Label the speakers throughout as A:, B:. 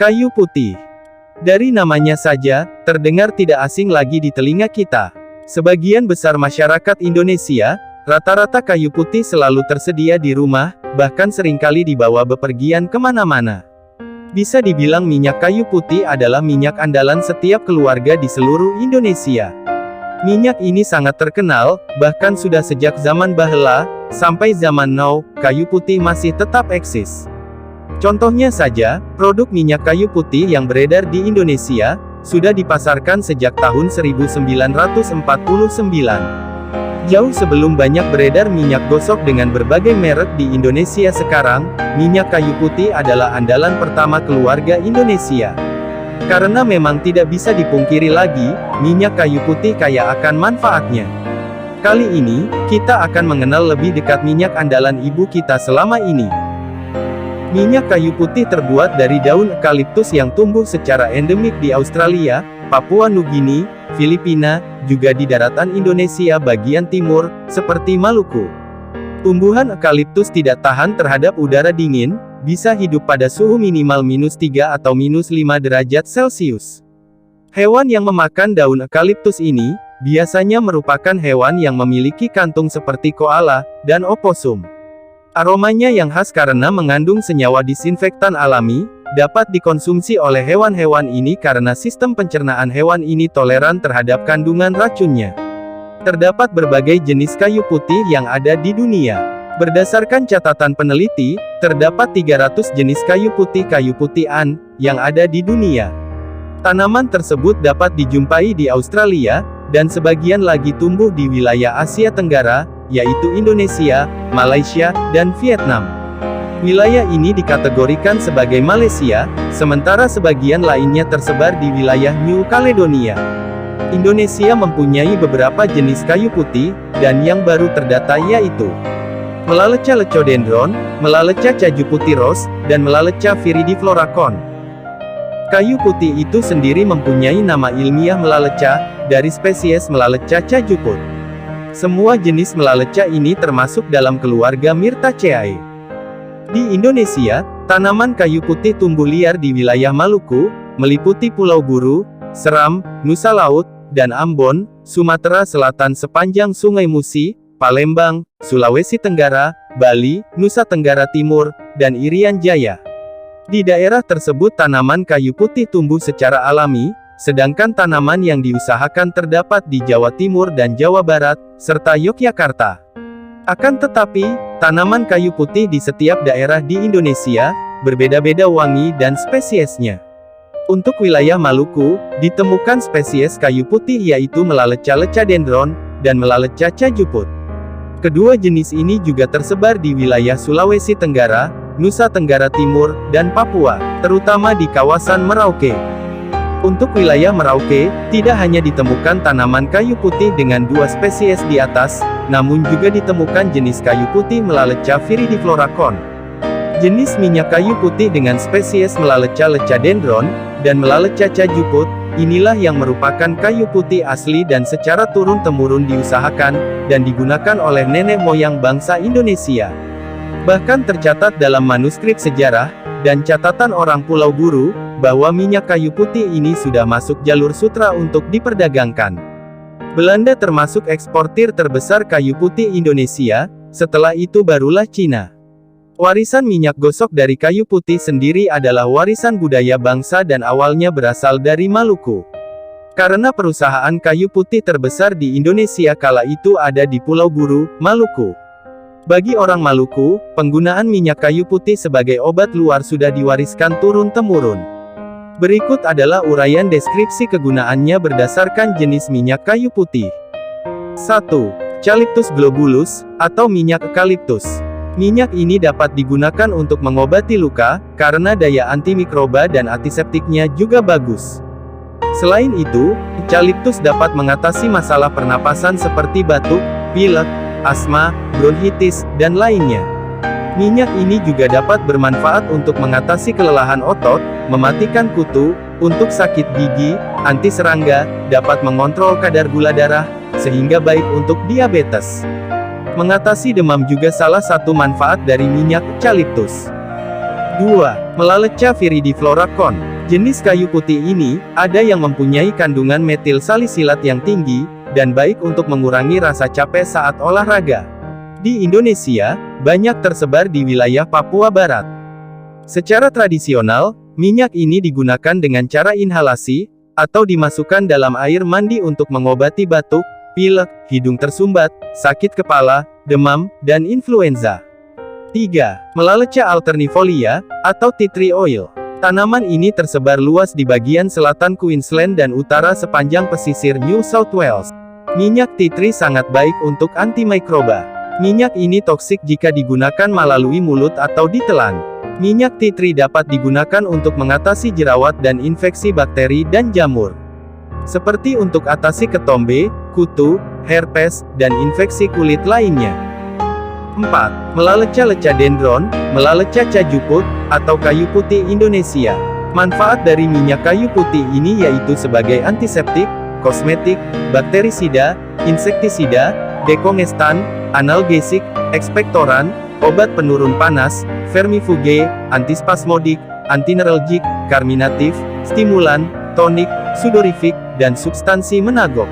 A: Kayu putih. Dari namanya saja, terdengar tidak asing lagi di telinga kita. Sebagian besar masyarakat Indonesia, rata-rata kayu putih selalu tersedia di rumah, bahkan seringkali dibawa bepergian kemana-mana. Bisa dibilang minyak kayu putih adalah minyak andalan setiap keluarga di seluruh Indonesia. Minyak ini sangat terkenal, bahkan sudah sejak zaman bahela, sampai zaman now, kayu putih masih tetap eksis. Contohnya saja, produk minyak kayu putih yang beredar di Indonesia, sudah dipasarkan sejak tahun 1949. Jauh sebelum banyak beredar minyak gosok dengan berbagai merek di Indonesia sekarang, minyak kayu putih adalah andalan pertama keluarga Indonesia. Karena memang tidak bisa dipungkiri lagi, minyak kayu putih kaya akan manfaatnya. Kali ini, kita akan mengenal lebih dekat minyak andalan ibu kita selama ini. Minyak kayu putih terbuat dari daun eukaliptus yang tumbuh secara endemik di Australia, Papua Nugini, Filipina, juga di daratan Indonesia bagian timur, seperti Maluku. Tumbuhan eukaliptus tidak tahan terhadap udara dingin, bisa hidup pada suhu minimal -3 atau -5 derajat Celcius. Hewan yang memakan daun eukaliptus ini, biasanya merupakan hewan yang memiliki kantung seperti koala, dan oposum. Aromanya yang khas karena mengandung senyawa disinfektan alami, dapat dikonsumsi oleh hewan-hewan ini karena sistem pencernaan hewan ini toleran terhadap kandungan racunnya. Terdapat berbagai jenis kayu putih yang ada di dunia. Berdasarkan catatan peneliti, terdapat 300 jenis kayu putih an, yang ada di dunia. Tanaman tersebut dapat dijumpai di Australia, dan sebagian lagi tumbuh di wilayah Asia Tenggara, yaitu Indonesia, Malaysia, dan Vietnam. Wilayah ini dikategorikan sebagai Malaysia, sementara sebagian lainnya tersebar di wilayah New Caledonia. Indonesia mempunyai beberapa jenis kayu putih, dan yang baru terdata yaitu Melaleca lecodendron, Melaleca cajuputiros, dan Melaleca viridiflora Konn. Kayu putih itu sendiri mempunyai nama ilmiah Melaleca, dari spesies Melaleca cajuput. Semua jenis melaleca ini termasuk dalam keluarga Myrtaceae. Di Indonesia, tanaman kayu putih tumbuh liar di wilayah Maluku, meliputi Pulau Buru, Seram, Nusa Laut, dan Ambon, Sumatera Selatan sepanjang Sungai Musi, Palembang, Sulawesi Tenggara, Bali, Nusa Tenggara Timur, dan Irian Jaya. Di daerah tersebut tanaman kayu putih tumbuh secara alami, sedangkan tanaman yang diusahakan terdapat di Jawa Timur dan Jawa Barat, serta Yogyakarta. Akan tetapi, tanaman kayu putih di setiap daerah di Indonesia, berbeda-beda wangi dan spesiesnya. Untuk wilayah Maluku, ditemukan spesies kayu putih yaitu Melaleca lecadendron, dan Melaleca cajuput. Kedua jenis ini juga tersebar di wilayah Sulawesi Tenggara, Nusa Tenggara Timur, dan Papua, terutama di kawasan Merauke. Untuk wilayah Merauke, tidak hanya ditemukan tanaman kayu putih dengan dua spesies di atas, namun juga ditemukan jenis kayu putih Melaleca viridiflora Konn. Jenis minyak kayu putih dengan spesies Melaleca lecadendron, dan Melaleca cajuput, inilah yang merupakan kayu putih asli dan secara turun-temurun diusahakan, dan digunakan oleh nenek moyang bangsa Indonesia. Bahkan tercatat dalam manuskrip sejarah, dan catatan orang Pulau Buru, bahwa minyak kayu putih ini sudah masuk jalur sutra untuk diperdagangkan. Belanda termasuk eksportir terbesar kayu putih Indonesia, setelah itu barulah Cina. Warisan minyak gosok dari kayu putih sendiri adalah warisan budaya bangsa dan awalnya berasal dari Maluku. Karena perusahaan kayu putih terbesar di Indonesia kala itu ada di Pulau Buru, Maluku. Bagi orang Maluku, penggunaan minyak kayu putih sebagai obat luar sudah diwariskan turun-temurun. Berikut adalah uraian deskripsi kegunaannya berdasarkan jenis minyak kayu putih. 1. Eucalyptus globulus, atau minyak eukaliptus. Minyak ini dapat digunakan untuk mengobati luka, karena daya antimikroba dan antiseptiknya juga bagus. Selain itu, eukaliptus dapat mengatasi masalah pernapasan seperti batuk, pilek, asma, bronkitis, dan lainnya. Minyak ini juga dapat bermanfaat untuk mengatasi kelelahan otot, mematikan kutu, untuk sakit gigi, anti serangga, dapat mengontrol kadar gula darah, sehingga baik untuk diabetes. Mengatasi demam juga salah satu manfaat dari minyak eukaliptus. 2. Melaleuca viridiflora Konn. Jenis kayu putih ini, ada yang mempunyai kandungan metil salisilat yang tinggi, dan baik untuk mengurangi rasa capek saat olahraga. Di Indonesia, banyak tersebar di wilayah Papua Barat. Secara tradisional, minyak ini digunakan dengan cara inhalasi, atau dimasukkan dalam air mandi untuk mengobati batuk, pilek, hidung tersumbat, sakit kepala, demam, dan influenza. 3. Melaleuca alternifolia, atau tea tree oil. Tanaman ini tersebar luas di bagian selatan Queensland dan utara sepanjang pesisir New South Wales. Minyak tea tree sangat baik untuk antimikroba. Minyak ini toksik jika digunakan melalui mulut atau ditelan. Minyak tea tree dapat digunakan untuk mengatasi jerawat dan infeksi bakteri dan jamur. Seperti untuk atasi ketombe, kutu, herpes, dan infeksi kulit lainnya. 4. Melaleuca lecadendron, melaleuca cajuput, atau kayu putih Indonesia. Manfaat dari minyak kayu putih ini yaitu sebagai antiseptik, kosmetik, bakterisida, insektisida, dekongestan, analgesik, ekspektoran, obat penurun panas, vermifuge, antispasmodik, antineuralgik, karminatif, stimulan, tonik, sudorifik, dan substansi menagok.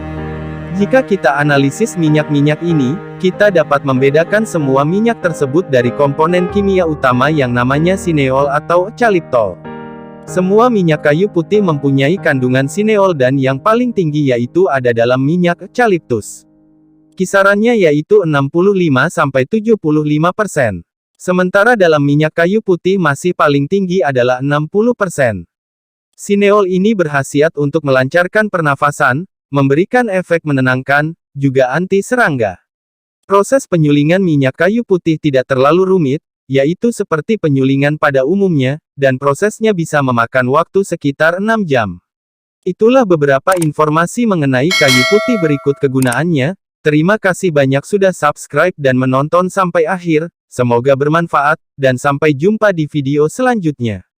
A: Jika kita analisis minyak-minyak ini, kita dapat membedakan semua minyak tersebut dari komponen kimia utama yang namanya sineol atau eucalyptol. Semua minyak kayu putih mempunyai kandungan sineol dan yang paling tinggi yaitu ada dalam minyak eucalyptus. Kisarannya yaitu 65–75%. Sementara dalam minyak kayu putih masih paling tinggi adalah 60%. Sineol ini berkhasiat untuk melancarkan pernafasan, memberikan efek menenangkan, juga anti serangga. Proses penyulingan minyak kayu putih tidak terlalu rumit, yaitu seperti penyulingan pada umumnya, dan prosesnya bisa memakan waktu sekitar 6 jam. Itulah beberapa informasi mengenai kayu putih berikut kegunaannya. Terima kasih banyak sudah subscribe dan menonton sampai akhir, semoga bermanfaat, dan sampai jumpa di video selanjutnya.